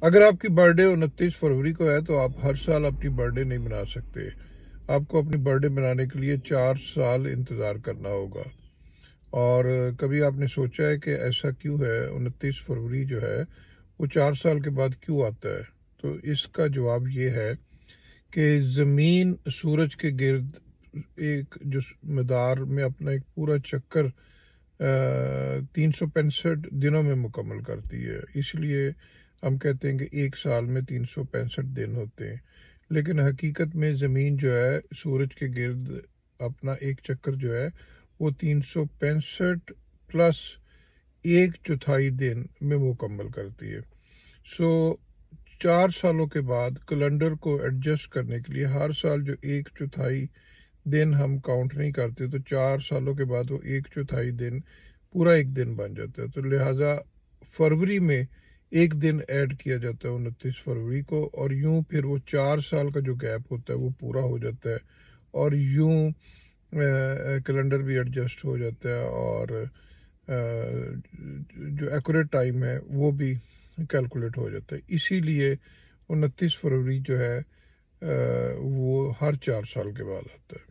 اگر آپ کی برتھ ڈے 29 فروری کو ہے تو آپ ہر سال اپنی برتھ ڈے نہیں بنا سکتے. آپ کو اپنی برتھ ڈے بنانے کے لیے 4 سال انتظار کرنا ہوگا. اور کبھی آپ نے سوچا ہے کہ ایسا کیوں ہے 29 فروری جو ہے وہ 4 سال کے بعد کیوں آتا ہے؟ تو اس کا جواب یہ ہے کہ زمین سورج کے گرد ایک جو مدار میں اپنا ایک پورا چکر 365 دنوں میں مکمل کرتی ہے. اس لیے ہم کہتے ہیں کہ ایک سال میں 365 دن ہوتے ہیں، لیکن حقیقت میں زمین جو ہے سورج کے گرد اپنا ایک چکر جو ہے وہ 365 پلس 1/4 دن میں مکمل کرتی ہے. سو 4 سالوں کے بعد کیلنڈر کو ایڈجسٹ کرنے کے لیے ہر سال جو 1/4 دن ہم کاؤنٹ نہیں کرتے، تو 4 سالوں کے بعد وہ 1/4 دن پورا ایک دن بن جاتا ہے. تو لہٰذا فروری میں ایک دن ایڈ کیا جاتا ہے 29 فروری کو، اور یوں پھر وہ 4 سال کا جو گیپ ہوتا ہے وہ پورا ہو جاتا ہے، اور یوں کیلنڈر بھی ایڈجسٹ ہو جاتا ہے، اور جو ایکوریٹ ٹائم ہے وہ بھی کیلکولیٹ ہو جاتا ہے. اسی لیے 29 فروری جو ہے وہ ہر 4 سال کے بعد آتا ہے.